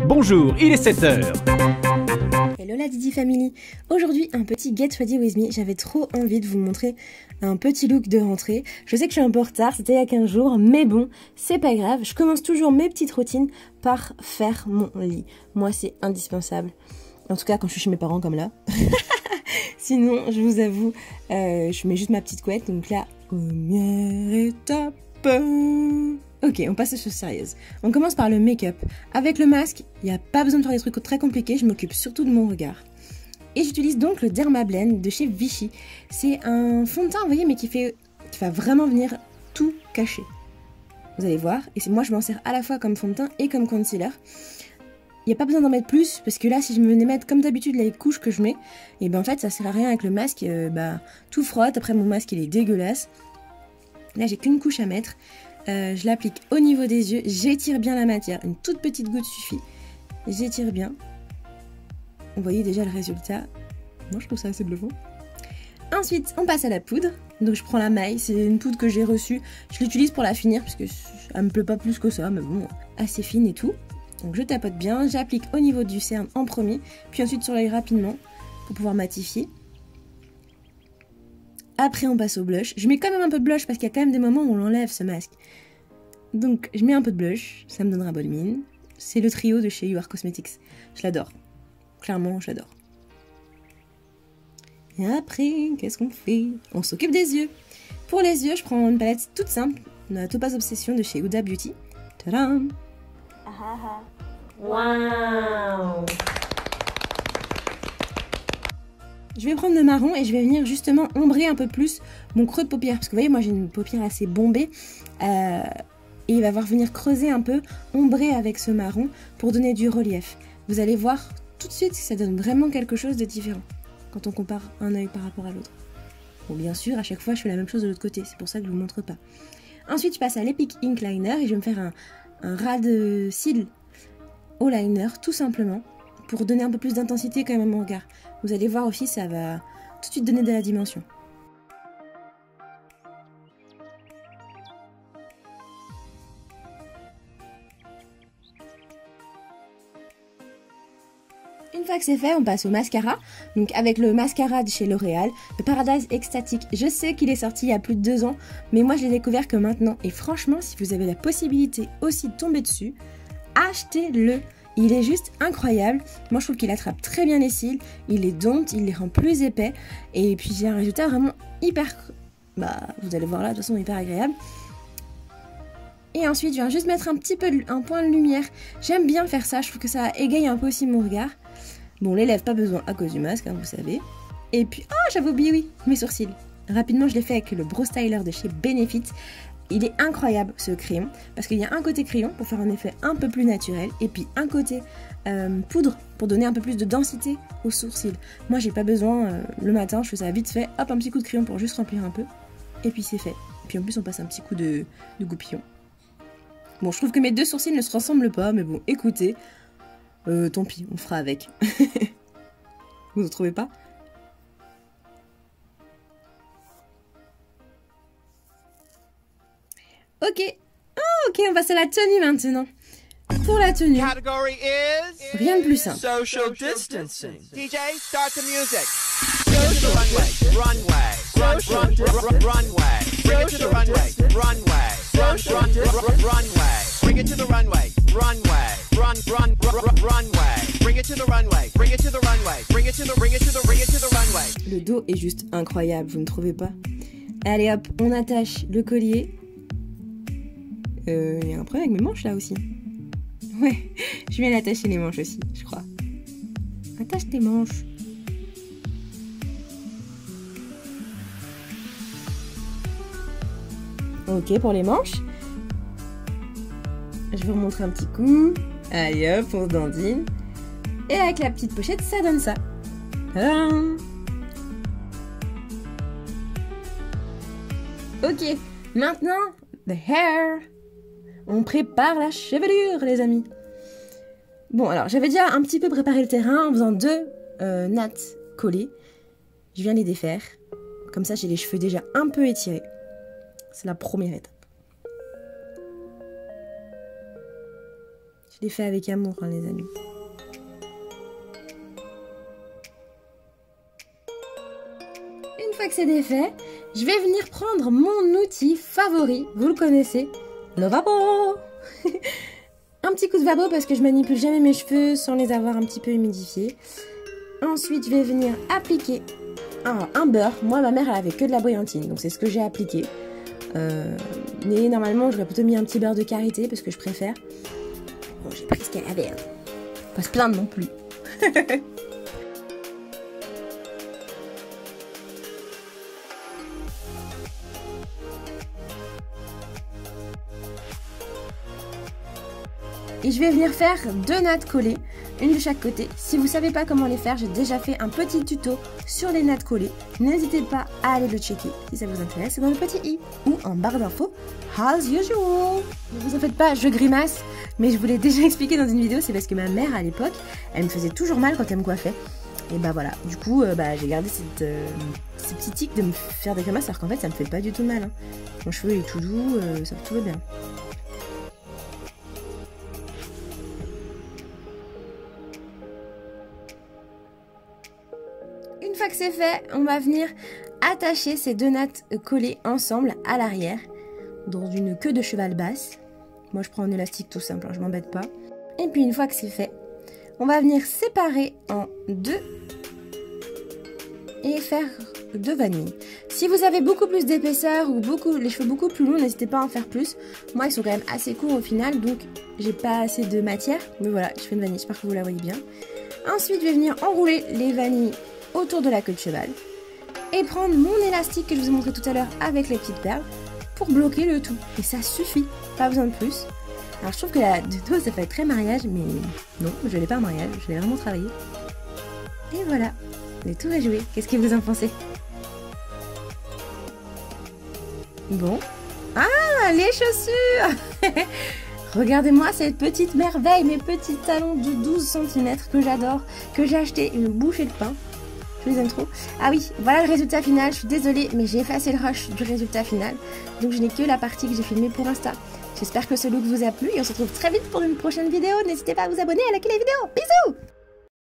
Bonjour, il est 7 heures. Hello la Didi Family. Aujourd'hui un petit Get Ready With Me. J'avais trop envie de vous montrer un petit look de rentrée. Je sais que je suis un peu en retard, c'était il y a 15 jours, mais bon, c'est pas grave. Je commence toujours mes petites routines par faire mon lit. Moi c'est indispensable. En tout cas quand je suis chez mes parents comme là. Sinon je vous avoue, je mets juste ma petite couette. Donc là, première étape. Ok, on passe aux choses sérieuses. On commence par le make-up. Avec le masque, il n'y a pas besoin de faire des trucs très compliqués, je m'occupe surtout de mon regard. Et j'utilise donc le Derma Blend de chez Vichy. C'est un fond de teint, vous voyez, mais qui va vraiment venir tout cacher. Vous allez voir, et moi je m'en sers à la fois comme fond de teint et comme concealer. Il n'y a pas besoin d'en mettre plus, parce que là, si je me venais mettre comme d'habitude les couches que je mets, et ben en fait ça sert à rien avec le masque, tout frotte, après mon masque il est dégueulasse. Là j'ai qu'une couche à mettre. Je l'applique au niveau des yeux, j'étire bien la matière, une toute petite goutte suffit, j'étire bien. Vous voyez déjà le résultat, moi je trouve ça assez bluffant. Ensuite on passe à la poudre, donc je prends la maille, c'est une poudre que j'ai reçue, je l'utilise pour la finir parce que elle me plaît pas plus que ça, mais bon, assez fine et tout. Donc je tapote bien, j'applique au niveau du cerne en premier, puis ensuite sur l'œil rapidement pour pouvoir matifier. Après on passe au blush, je mets quand même un peu de blush parce qu'il y a quand même des moments où on l'enlève ce masque. Donc je mets un peu de blush, ça me donnera bonne mine. C'est le trio de chez You Are Cosmetics, je l'adore. Clairement je l'adore. Et après, qu'est-ce qu'on fait? On s'occupe des yeux. Pour les yeux, je prends une palette toute simple, la Topaz Obsession de chez Huda Beauty. Tadam! Wow! Je vais prendre le marron et je vais venir justement ombrer un peu plus mon creux de paupière. Parce que vous voyez, moi j'ai une paupière assez bombée. Et il va venir creuser un peu, ombrer avec ce marron pour donner du relief. Vous allez voir tout de suite que ça donne vraiment quelque chose de différent quand on compare un œil par rapport à l'autre. Bon, bien sûr, à chaque fois je fais la même chose de l'autre côté, c'est pour ça que je ne vous montre pas. Ensuite, je passe à l'Epic Ink Liner et je vais me faire un ras de cils au liner, tout simplement, pour donner un peu plus d'intensité quand même à mon regard. Vous allez voir aussi, ça va tout de suite donner de la dimension. Une fois que c'est fait, on passe au mascara. Donc avec le mascara de chez L'Oréal, le Paradise Extatic. Je sais qu'il est sorti il y a plus de 2 ans, mais moi je l'ai découvert que maintenant. Et franchement, si vous avez la possibilité aussi de tomber dessus, achetez-le. Il est juste incroyable. Moi je trouve qu'il attrape très bien les cils, il les dompte, il les rend plus épais. Et puis j'ai un résultat vraiment hyper... vous allez voir là, de toute façon hyper agréable. Et ensuite je viens juste mettre un point de lumière. J'aime bien faire ça, je trouve que ça égaye un peu aussi mon regard. Bon, les lèvres, pas besoin à cause du masque, hein, vous savez. Et puis, j'avais oublié, oui, mes sourcils. Rapidement, je l'ai fait avec le Brow Styler de chez Benefit. Il est incroyable, ce crayon, parce qu'il y a un côté crayon pour faire un effet un peu plus naturel, et puis un côté poudre pour donner un peu plus de densité aux sourcils. Moi, j'ai pas besoin, le matin, je fais ça vite fait, hop, un petit coup de crayon pour juste remplir un peu, et puis c'est fait. Et puis en plus, on passe un petit coup de goupillon. Bon, je trouve que mes deux sourcils ne se ressemblent pas, mais bon, écoutez... tant pis, on fera avec. Vous ne trouvez pas? Ok. Ok, on passe à la tenue maintenant. Pour la tenue, rien de plus simple. Social distancing. DJ, start the music. Go to the runway. Runway. Bring it to the runway. Runway. Bring it to the runway. Runway. Bring it to the runway. Bring it to the runway. Bring it to the runway. Le dos est juste incroyable, vous ne trouvez pas? Allez hop, on attache le collier. Il y a un problème avec mes manches là aussi. Ouais, je viens d'attacher les manches aussi, je crois. Attache tes manches. Ok, pour les manches. Je vais vous montrer un petit coup. Allez hop, on se dandine. Et avec la petite pochette, ça donne ça. Tadam! Ok, maintenant, the hair. On prépare la chevelure, les amis. Bon, alors, j'avais déjà un petit peu préparé le terrain en faisant 2 nattes collées. Je viens les défaire. Comme ça, j'ai les cheveux déjà un peu étirés. C'est la première étape. l'ai fait avec amour, hein, les amis. Une fois que c'est défait, je vais venir prendre mon outil favori, vous le connaissez, le Vabo. Un petit coup de Vabo parce que je manipule jamais mes cheveux sans les avoir un petit peu humidifiés. Ensuite, je vais venir appliquer un beurre. Moi, ma mère, elle avait que de la brilantine, donc c'est ce que j'ai appliqué. Mais normalement, j'aurais plutôt mis un petit beurre de karité parce que je préfère. Bon, j'ai pris ce qu'elle avait. Hein. Faut pas se plaindre non plus. Et je vais venir faire 2 nattes collées, une de chaque côté. Si vous ne savez pas comment les faire, j'ai déjà fait un petit tuto sur les nattes collées. N'hésitez pas à aller le checker si ça vous intéresse. C'est dans le petit i ou en barre d'infos, as usual. Ne vous en faites pas, je grimace, mais je vous l'ai déjà expliqué dans une vidéo. C'est parce que ma mère, à l'époque, elle me faisait toujours mal quand elle me coiffait. Et bah voilà, du coup, j'ai gardé ce petit tic de me faire des grimaces, alors qu'en fait, ça me fait pas du tout mal. Hein. Mon cheveu est tout doux, ça tout va bien. Une fois que c'est fait, on va venir attacher ces 2 nattes collées ensemble à l'arrière dans une queue de cheval basse. Moi je prends un élastique tout simple, hein, je m'embête pas. Et puis une fois que c'est fait, on va venir séparer en 2 et faire 2 vanilles. Si vous avez beaucoup plus d'épaisseur ou les cheveux beaucoup plus longs, n'hésitez pas à en faire plus. Moi ils sont quand même assez courts au final, donc j'ai pas assez de matière. Mais voilà, je fais une vanille, j'espère que vous la voyez bien. Ensuite je vais venir enrouler les vanilles autour de la queue de cheval et prendre mon élastique que je vous ai montré tout à l'heure avec les petites perles pour bloquer le tout. Et ça suffit, pas besoin de plus. Alors je trouve que de dos ça fait très mariage, mais non, je l'ai pas un mariage, je l'ai vraiment travaillé. Et voilà, le tour est joué. Qu'est-ce que vous en pensez? Bon. Ah, les chaussures. Regardez-moi cette petite merveille, mes petits talons de 12 cm que j'adore, que j'ai acheté une bouchée de pain. Je les aime trop. Ah oui, voilà le résultat final. Je suis désolée, mais j'ai effacé le rush du résultat final. Donc je n'ai que la partie que j'ai filmée pour Insta. J'espère que ce look vous a plu et on se retrouve très vite pour une prochaine vidéo. N'hésitez pas à vous abonner et à liker la vidéo. Bisous!